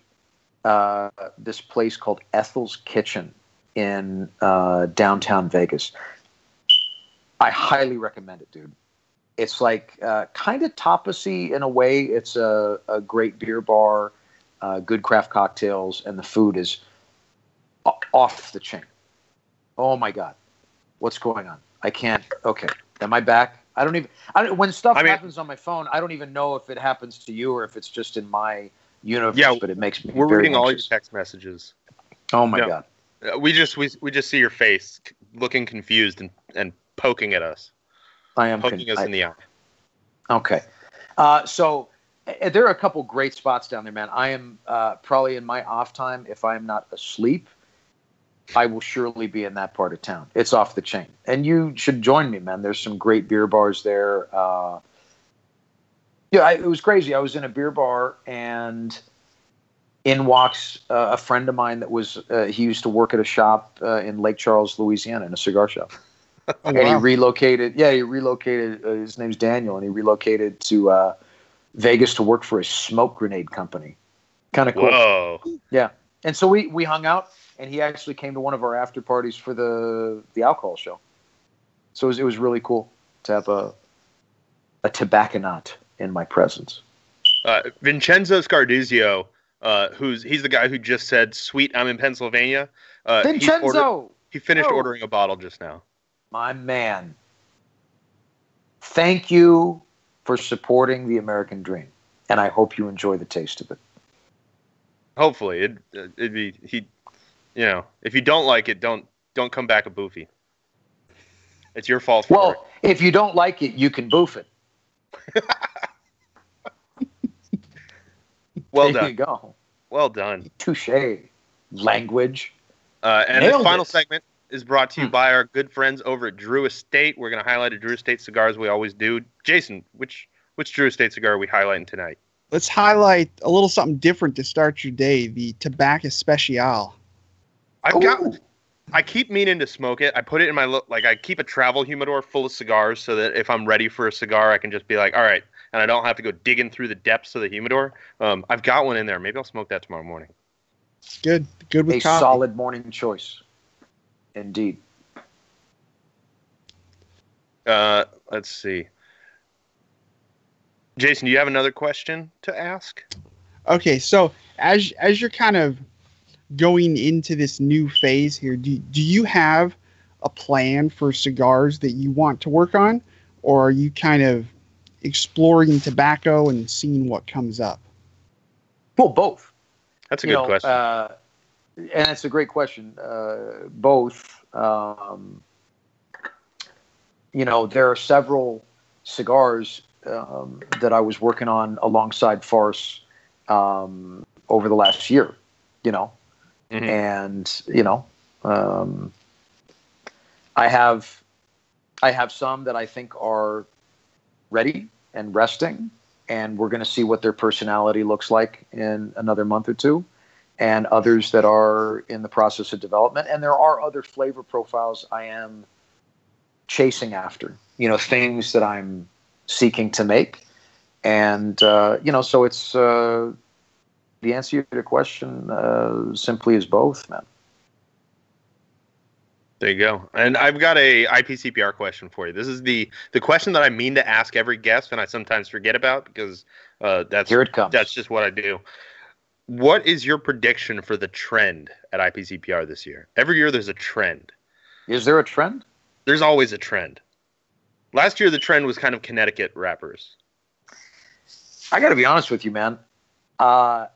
this place called Ethel's Kitchen in downtown Vegas. I highly recommend it, dude. It's like kind of tapasy in a way. It's a great beer bar, good craft cocktails, and the food is off the chain. Oh my God, what's going on? I can't. Okay, am I back? I don't even. When stuff happens on my phone, I don't even know if it happens to you or if it's just in my universe. Yeah, but it makes me. We're very reading anxious. All your text messages. Oh my God. We just see your face looking confused and poking at us. I am poking us in the eye. Okay, so there are a couple great spots down there, man. I am probably in my off time, if I am not asleep, I will surely be in that part of town. It's off the chain, and you should join me, man. There's some great beer bars there. It was crazy. I was in a beer bar, and in walks a friend of mine that was he used to work at a shop in Lake Charles, Louisiana, in a cigar shop. Oh, and wow. He relocated. Yeah, he relocated. His name's Daniel, and he relocated to Vegas to work for a smoke grenade company. Kind of cool. Whoa. Yeah, and so we hung out, and he actually came to one of our after parties for the alcohol show. So it was really cool to have a tobacconaut in my presence. Vincenzo Scarduzio, he's the guy who just said, "Sweet, I'm in Pennsylvania." Vincenzo. He finished ordering a bottle just now. My man, thank you for supporting the American dream, and I hope you enjoy the taste of it. Hopefully, it'd be if you don't like it, don't come back a boofy. It's your fault. Well, if you don't like it, you can boof it. Well there done. You go. Well done. Touche. Language. And the final segment is brought to you by our good friends over at Drew Estate. We're going to highlight a Drew Estate cigar as we always do. Jason, which Drew Estate cigar are we highlighting tonight? Let's highlight a little something different to start your day, the Tobacco Special. I keep meaning to smoke it. I put it in my I keep a travel humidor full of cigars so that if I'm ready for a cigar, I can just be like, all right, and I don't have to go digging through the depths of the humidor. I've got one in there. Maybe I'll smoke that tomorrow morning. Good with a coffee. Solid morning choice. Indeed. Let's see. Jason, do you have another question to ask? Okay, so as you're kind of going into this new phase here, do you have a plan for cigars that you want to work on, or are you kind of exploring tobacco and seeing what comes up? Well, both. That's a good question. And it's a great question. Both. There are several cigars that I was working on alongside Farce over the last year, Mm-hmm. And, I have some that I think are ready and resting, and we're going to see what their personality looks like in another month or two, and others that are in the process of development. And there are other flavor profiles I am chasing after, things that I'm seeking to make. And, so it's the answer to your question simply is both, man. There you go. And I've got a IPCPR question for you. This is the question that I mean to ask every guest, and I sometimes forget about because here it comes. That's just what I do. What is your prediction for the trend at IPCPR this year? Every year there's a trend. Is there a trend? There's always a trend. Last year the trend was kind of Connecticut wrappers. I got to be honest with you, man. There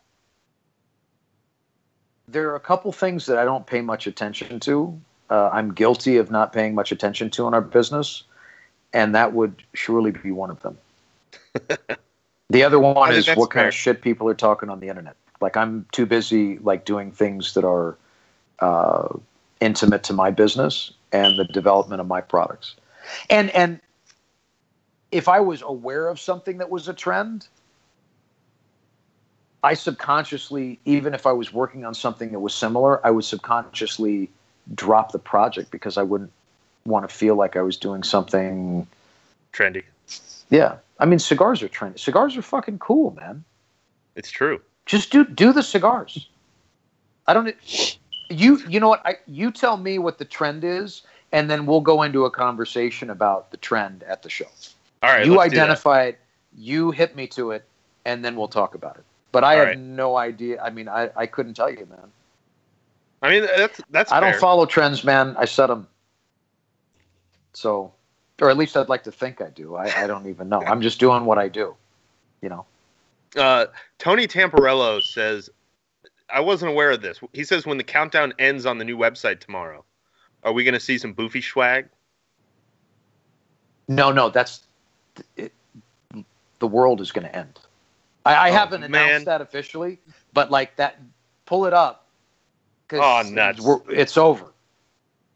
are a couple things that I don't pay much attention to. I'm guilty of not paying much attention to in our business, and that would surely be one of them. The other one is what kind of shit people are talking on the internet. Like, I'm too busy doing things that are intimate to my business and the development of my products. And if I was aware of something that was a trend, I subconsciously, even if I was working on something that was similar, I would subconsciously drop the project because I wouldn't want to feel like I was doing something trendy. Yeah. I mean, cigars are trendy. Cigars are fucking cool, man. It's true. Just do the cigars. I don't. You know what? You tell me what the trend is, and then we'll go into a conversation about the trend at the show. All right. You identify it. You hit me to it, and then we'll talk about it. But I have no idea. I mean, I couldn't tell you, man. I mean, that's. I don't follow trends, man. I set them. So, or at least I'd like to think I do. I don't even know. I'm just doing what I do. You know. Tony Tamparello says, I wasn't aware of this. He says when the countdown ends on the new website tomorrow, are we going to see some Boofy swag? No, that's it. The world is going to end. I haven't announced that officially, but like that, pull it up. Nuts. It's over.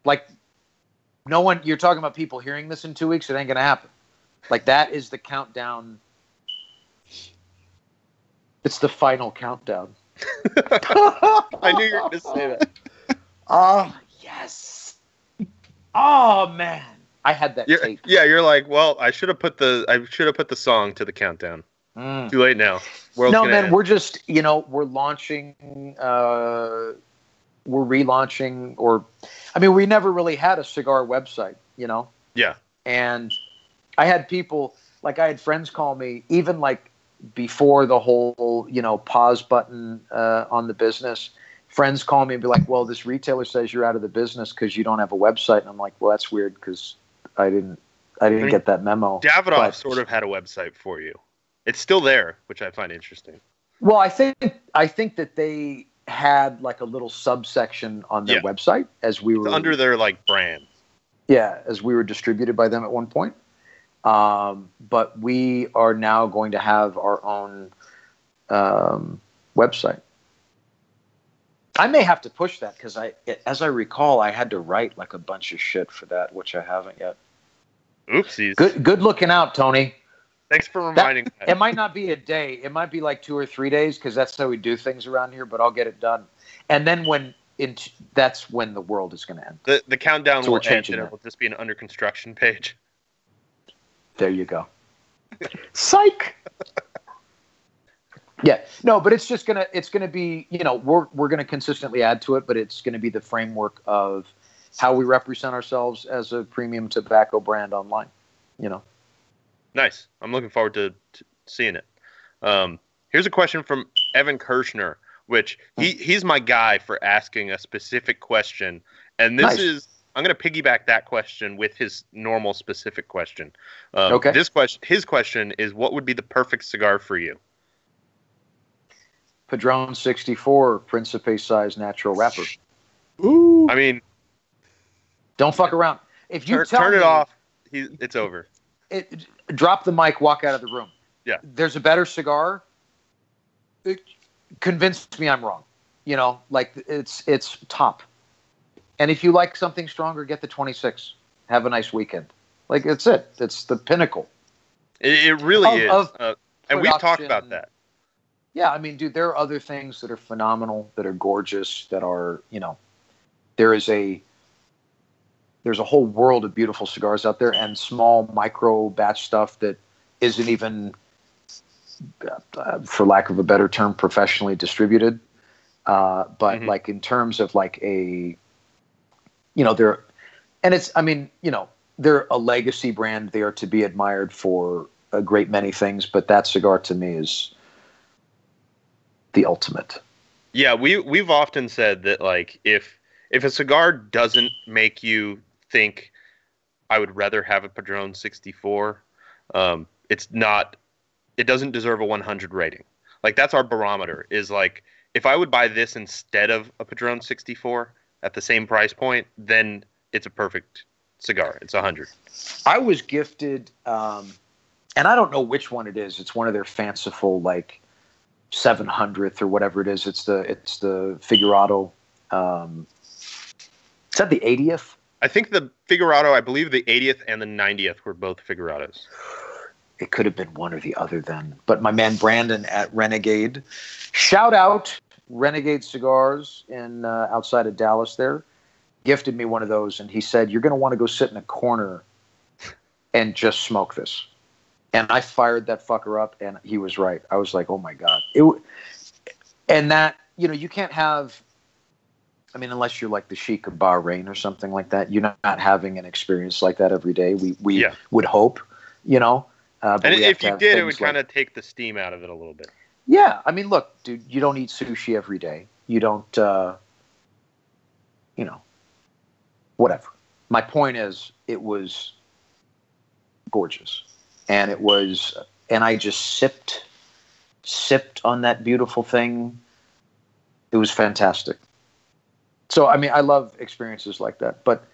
Like, no one, you're talking about people hearing this in 2 weeks, it ain't going to happen. Like, that is the countdown. It's the final countdown. I knew you were going to say that. Oh, yes. Oh, man. I had that tape. Yeah, you're like, well, I should have put the song to the countdown. Too late now. No, man, we're just, we're launching, we're relaunching, we never really had a cigar website, Yeah. And I had people, I had friends call me, even before the whole, pause button on the business. Friends call me and be like, well, this retailer says you're out of the business because you don't have a website. And I'm like, well, that's weird because I didn't get that memo. Davidoff sort of had a website for you. It's still there, which I find interesting. Well, I think that they had a little subsection on their website as we were under their brand. Yeah, as we were distributed by them at one point. But we are now going to have our own website. I may have to push that because as I recall, I had to write a bunch of shit for that, which I haven't yet. Oopsies. Good looking out, Tony. Thanks for reminding me. It might not be a day. It might be 2 or 3 days because that's how we do things around here. But I'll get it done. And then that's when the world is going to end. The countdown will end, and it will just be an under construction page. There you go. Psych. Yeah, no, but it's gonna be, we're gonna consistently add to it, but it's gonna be the framework of how we represent ourselves as a premium tobacco brand online. Nice. I'm looking forward to seeing it. Here's a question from Evan Kirshner, which he's my guy for asking a specific question, and this is. I'm going to piggyback that question with his normal specific question. Okay. His question is, what would be the perfect cigar for you? Padron 64 Principe size natural wrapper. Ooh. I mean, don't fuck around. If you turn it off, it's over. Drop the mic, walk out of the room. Yeah. There's a better cigar. Convince me I'm wrong. It's top. And if you like something stronger, get the 26. Have a nice weekend. It's it. It's the pinnacle. It really is. And we've talked about that. Yeah, I mean, dude, there are other things that are phenomenal, that are gorgeous, that are, there's a whole world of beautiful cigars out there and small micro batch stuff that isn't even, for lack of a better term, professionally distributed. But in terms of they're a legacy brand. They are to be admired for a great many things, but that cigar to me is the ultimate. Yeah, we've often said that if a cigar doesn't make you think I would rather have a Padron 64, it doesn't deserve a 100 rating. That's our barometer is if I would buy this instead of a Padron 64 at the same price point, then it's a perfect cigar. It's 100. I was gifted, and I don't know which one it is. It's one of their fanciful 700th or whatever it is. It's the Figurado. Is that the 80th? I think the Figurado. I believe the 80th and the 90th were both Figurados. It could have been one or the other then. But my man Brandon at Renegade, shout out Renegade Cigars in outside of Dallas there. gifted me one of those, and he said, "You're going to want to go sit in a corner and just smoke this." And I fired that fucker up, and he was right. I was like, "Oh my god!" And that, you can't have. I mean, unless you're like the Sheik of Bahrain or something like that, you're not having an experience like that every day. We would hope, But and if you did, it would kind of take the steam out of it a little bit. Yeah, I mean, look, dude, you don't eat sushi every day. You don't, whatever. My point is, it was gorgeous, and I just sipped on that beautiful thing. It was fantastic. So, I mean, I love experiences like that, but,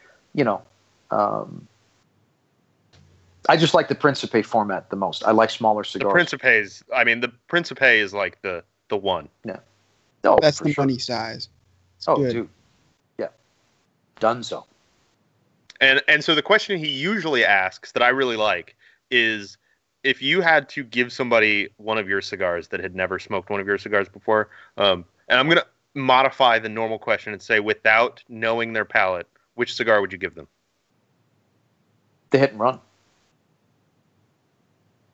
I just like the Principe format the most. I like smaller cigars. The Principe is like the one. Yeah. No, that's the money size. It's good. Dude. Yeah. Dunzo. And so the question he usually asks that I really like is, if you had to give somebody one of your cigars that had never smoked one of your cigars before, and I'm going to modify the normal question and say, without knowing their palate, which cigar would you give them? The Hit and Run.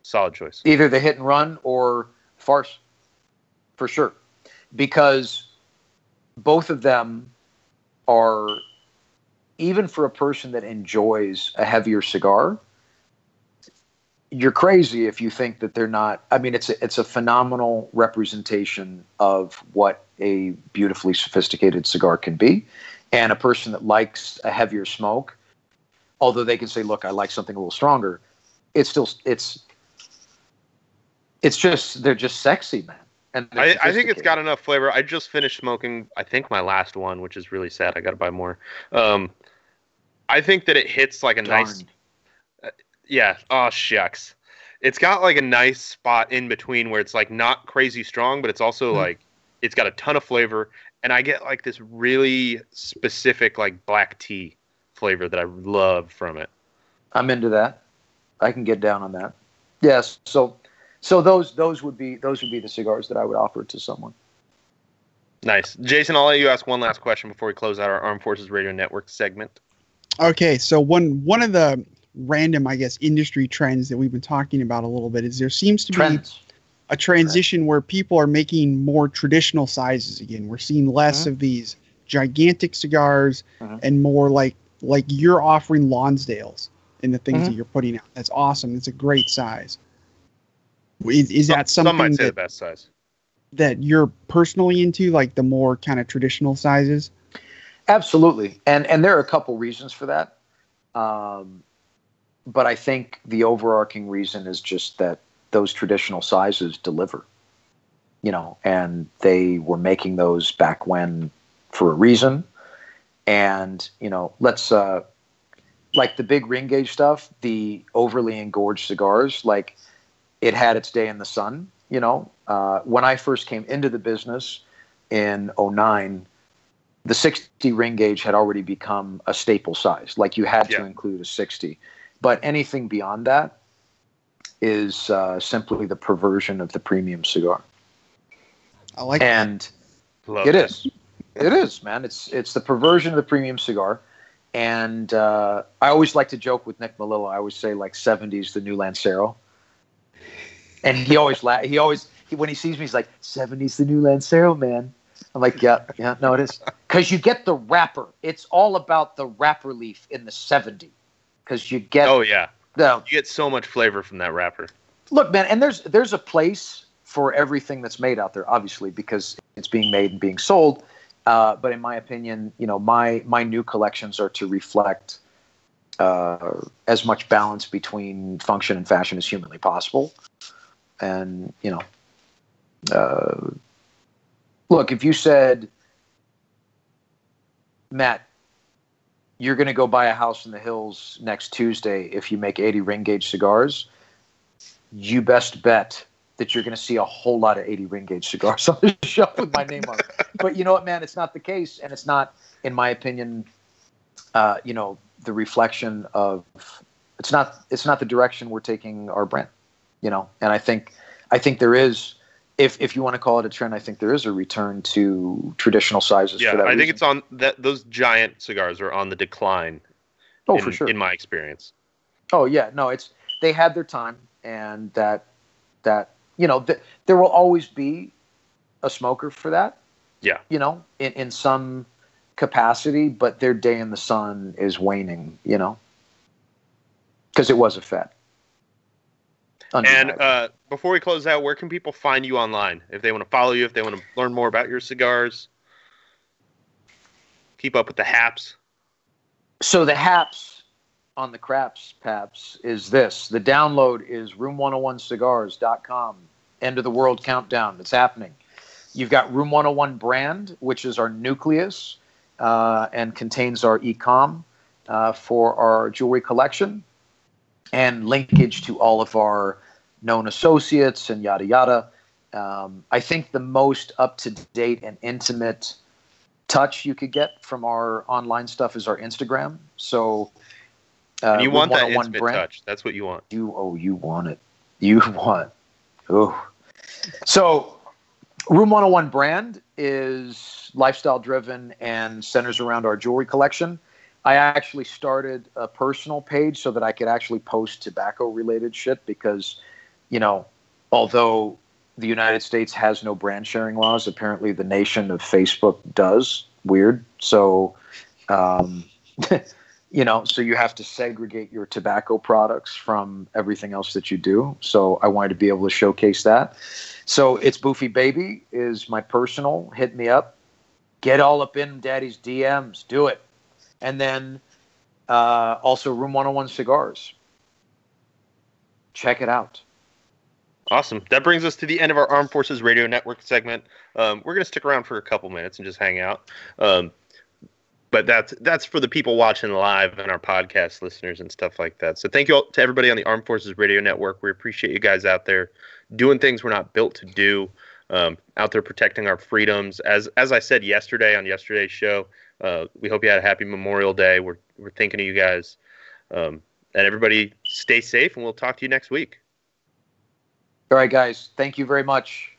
Solid choice. Either the Hit and Run or Farce, for sure. Because both of them are, even for a person that enjoys a heavier cigar, you're crazy if you think that they're not. I mean, it's a phenomenal representation of what a beautifully sophisticated cigar can be. And a person that likes a heavier smoke, although they can say, look, I like something a little stronger, it's just, they're just sexy, man. And I think it's got enough flavor. I just finished smoking, I think, my last one, which is really sad. I got to buy more. I think that it hits like a nice... yeah. Oh, shucks. It's got like a nice spot in between where it's like not crazy strong, but it's also like, it's got a ton of flavor. And I get like this really specific like black tea flavor that I love from it. I'm into that. I can get down on that. Yes. So those would be the cigars that I would offer to someone. Nice. Jason, I'll let you ask one last question before we close out our Armed Forces Radio Network segment. Okay, so one of the random, I guess, industry trends that we've been talking about a little bit is there seems to be a transition where people are making more traditional sizes again. We're seeing less of these gigantic cigars and more like you're offering Lonsdales in the things that you're putting out. That's awesome. It's a great size. Is that something some might say the best size that you're personally into, like the more kind of traditional sizes? Absolutely. And there are a couple reasons for that. But I think the overarching reason is just that those traditional sizes deliver, and they were making those back when for a reason. And, let's, like the big ring gauge stuff, the overly engorged cigars, like it had its day in the sun, when I first came into the business in 2009, the 60 ring gauge had already become a staple size. Like you had to include a 60. But anything beyond that is simply the perversion of the premium cigar. I like and it is. It is, man. It's the perversion of the premium cigar. And I always like to joke with Nick Melillo. I always say like 70s the new Lancero. And he always when he sees me, he's like, 70s the new Lancero, man. I'm like, yeah, no, it is. Because you get the wrapper. It's all about the wrapper leaf in the 70. Because you get... Oh, yeah. You get so much flavor from that wrapper. Look, man, and there's a place for everything that's made out there, obviously, because it's being made and being sold. But in my opinion, my new collections are to reflect as much balance between function and fashion as humanly possible. And, look, if you said, Matt, you're going to go buy a house in the hills next Tuesday if you make 80 ring gauge cigars, you best bet that you're going to see a whole lot of 80 ring gauge cigars on the shelf with my name on it. But you know what, man? It's not the case. And it's not, in my opinion, the reflection of, it's not the direction we're taking our brand, and I think there is if you want to call it a trend, I think there is a return to traditional sizes. Yeah, for that I think reason. it's on that. Those giant cigars are on the decline. Oh, for sure. In my experience. Oh yeah, no, they had their time, and that there will always be a smoker for that. Yeah. In some capacity, but their day in the sun is waning. Because it was a fad. And before we close out, where can people find you online if they want to follow you, if they want to learn more about your cigars, keep up with the haps? So the haps on the craps, Paps, is this. The download is room101cigars.com. End of the world countdown. It's happening. You've got Room 101 brand, which is our nucleus and contains our e-com for our jewelry collection and linkage to all of our known associates and yada yada. I think the most up-to-date and intimate touch you could get from our online stuff is our Instagram. So and you want that 101 intimate brand, touch. That's what you want. You want it. You want. Oh. So Room 101 brand is lifestyle driven and centers around our jewelry collection. I actually started a personal page so that I could actually post tobacco related shit because, although the United States has no brand sharing laws, apparently the nation of Facebook does. Weird. So, so you have to segregate your tobacco products from everything else that you do. So I wanted to be able to showcase that. So it's Boofy Baby is my personal. Hit me up. Get all up in Daddy's DMs. Do it. And then also Room 101 Cigars. Check it out. Awesome. That brings us to the end of our Armed Forces Radio Network segment. We're going to stick around for a couple minutes and just hang out. But that's for the people watching live and our podcast listeners and stuff like that. So thank you all to everybody on the Armed Forces Radio Network. We appreciate you guys out there doing things we're not built to do, out there protecting our freedoms. As I said yesterday on yesterday's show, we hope you had a happy Memorial Day. We're thinking of you guys. And everybody stay safe, and we'll talk to you next week. All right, guys. Thank you very much.